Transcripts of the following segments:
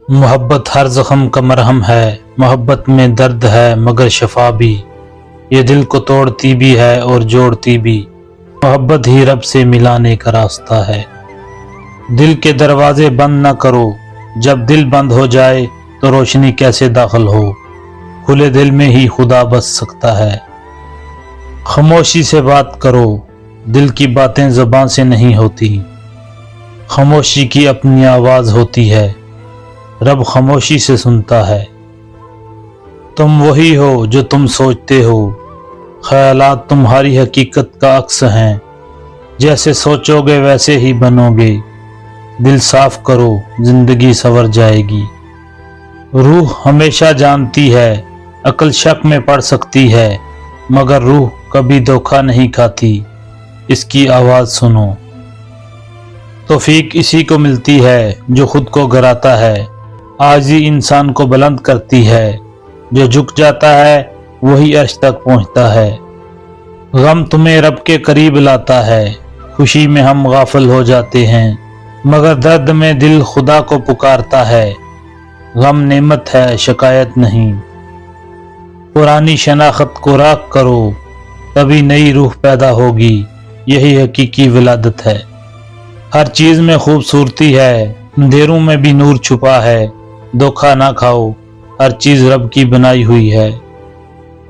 محبت ہر زخم کا مرہم ہے، محبت میں درد ہے مگر شفا بھی، یہ دل کو توڑتی بھی ہے اور جوڑتی بھی، محبت ہی رب سے ملانے کا راستہ ہے۔ دل کے دروازے بند نہ کرو، جب دل بند ہو جائے تو روشنی کیسے داخل ہو، کھلے دل میں ہی خدا بس سکتا ہے۔ خاموشی سے بات کرو، دل کی باتیں زبان سے نہیں ہوتی، خاموشی کی اپنی آواز ہوتی ہے، رب خاموشی سے سنتا ہے۔ تم وہی ہو جو تم سوچتے ہو، خیالات تمہاری حقیقت کا عکس ہیں، جیسے سوچو گے ویسے ہی بنو گے، دل صاف کرو زندگی سنور جائے گی۔ روح ہمیشہ جانتی ہے، عقل شک میں پڑ سکتی ہے، مگر روح کبھی دھوکہ نہیں کھاتی، اس کی آواز سنو۔ توفیق اسی کو ملتی ہے جو خود کو گراتا ہے، عاجزی انسان کو بلند کرتی ہے، جو جھک جاتا ہے وہی عرش تک پہنچتا ہے۔ غم تمہیں رب کے قریب لاتا ہے، خوشی میں ہم غافل ہو جاتے ہیں، مگر درد میں دل خدا کو پکارتا ہے۔ غم نعمت ہے شکایت نہیں، پرانی شناخت کو راکھ کرو، تبھی نئی روح پیدا ہوگی، یہی حقیقی ولادت ہے۔ ہر چیز میں خوبصورتی ہے، اندھیروں میں بھی نور چھپا ہے، دھوکہ نہ کھاؤ، ہر چیز رب کی بنائی ہوئی ہے۔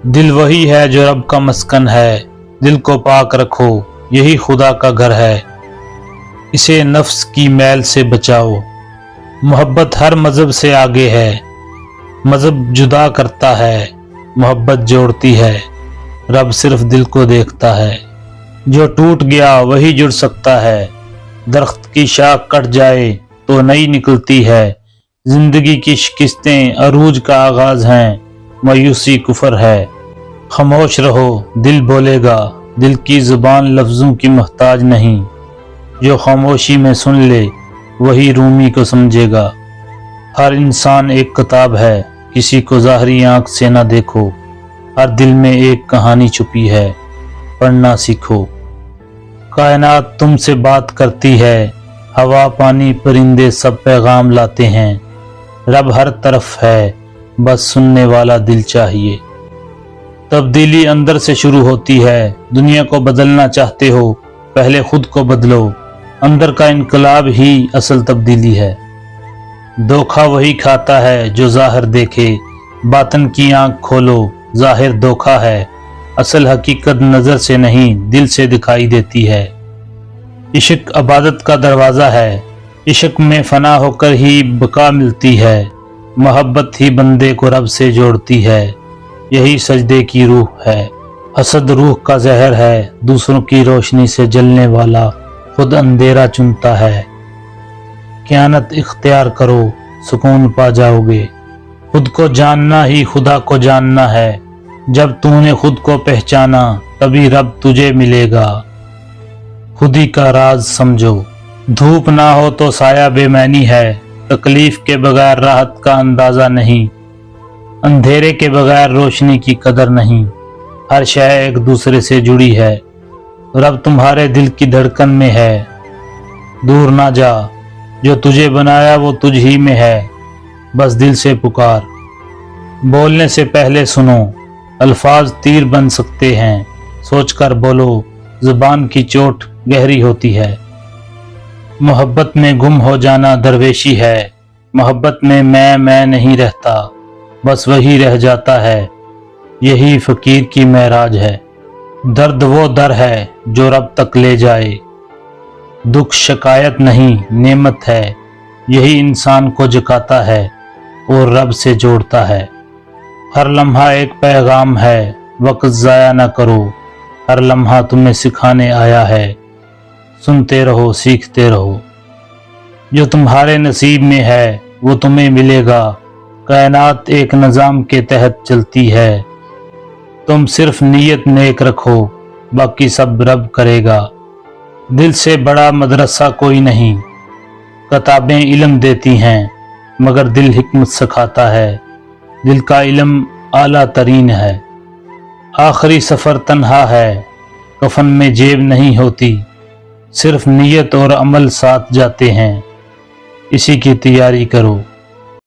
دل وہی ہے جو رب کا مسکن ہے، دل کو پاک رکھو، یہی خدا کا گھر ہے، اسے نفس کی میل سے بچاؤ۔ محبت ہر مذہب سے آگے ہے، مذہب جدا کرتا ہے، محبت جوڑتی ہے، رب صرف دل کو دیکھتا ہے۔ جو ٹوٹ گیا وہی جڑ سکتا ہے، درخت کی شاخ کٹ جائے تو نئی نکلتی ہے، زندگی کی شکستیں عروج کا آغاز ہیں، مایوسی کفر ہے۔ خاموش رہو، دل بولے گا، دل کی زبان لفظوں کی محتاج نہیں، جو خاموشی میں سن لے وہی رومی کو سمجھے گا۔ ہر انسان ایک کتاب ہے، کسی کو ظاہری آنکھ سے نہ دیکھو، ہر دل میں ایک کہانی چھپی ہے، پڑھنا سیکھو۔ کائنات تم سے بات کرتی ہے، ہوا پانی پرندے سب پیغام لاتے ہیں، رب ہر طرف ہے، بس سننے والا دل چاہیے۔ تبدیلی اندر سے شروع ہوتی ہے، دنیا کو بدلنا چاہتے ہو پہلے خود کو بدلو، اندر کا انقلاب ہی اصل تبدیلی ہے۔ دھوکہ وہی کھاتا ہے جو ظاہر دیکھے، باطن کی آنکھ کھولو، ظاہر دھوکہ ہے، اصل حقیقت نظر سے نہیں دل سے دکھائی دیتی ہے۔ عشق عبادت کا دروازہ ہے، عشق میں فنا ہو کر ہی بقا ملتی ہے، محبت ہی بندے کو رب سے جوڑتی ہے، یہی سجدے کی روح ہے۔ حسد روح کا زہر ہے، دوسروں کی روشنی سے جلنے والا خود اندھیرا چنتا ہے۔ قیانت اختیار کرو، سکون پا جاؤ گے، خود کو جاننا ہی خدا کو جاننا ہے، جب تو نے خود کو پہچانا تبھی رب تجھے ملے گا، خود ہی کا راز سمجھو۔ دھوپ نہ ہو تو سایہ بے معنی ہے، تکلیف کے بغیر راحت کا اندازہ نہیں، اندھیرے کے بغیر روشنی کی قدر نہیں، ہر شے ایک دوسرے سے جڑی ہے، رب تمہارے دل کی دھڑکن میں ہے، دور نہ جا، جو تجھے بنایا وہ تجھ ہی میں ہے، بس دل سے پکار۔ بولنے سے پہلے سنو، الفاظ تیر بن سکتے ہیں، سوچ کر بولو، زبان کی چوٹ گہری ہوتی ہے۔ محبت میں گم ہو جانا درویشی ہے، محبت میں میں نہیں رہتا، بس وہی رہ جاتا ہے، یہی فقیر کی معراج ہے۔ درد وہ در ہے جو رب تک لے جائے، دکھ شکایت نہیں نعمت ہے، یہی انسان کو جھکاتا ہے اور رب سے جوڑتا ہے۔ ہر لمحہ ایک پیغام ہے، وقت ضائع نہ کرو، ہر لمحہ تمہیں سکھانے آیا ہے، سنتے رہو سیکھتے رہو، جو تمہارے نصیب میں ہے وہ تمہیں ملے گا، کائنات ایک نظام کے تحت چلتی ہے، تم صرف نیت نیک رکھو، باقی سب رب کرے گا۔ دل سے بڑا مدرسہ کوئی نہیں، کتابیں علم دیتی ہیں مگر دل حکمت سکھاتا ہے، دل کا علم اعلیٰ ترین ہے۔ آخری سفر تنہا ہے، کفن میں جیب نہیں ہوتی، صرف نیت اور عمل ساتھ جاتے ہیں، اسی کی تیاری کرو۔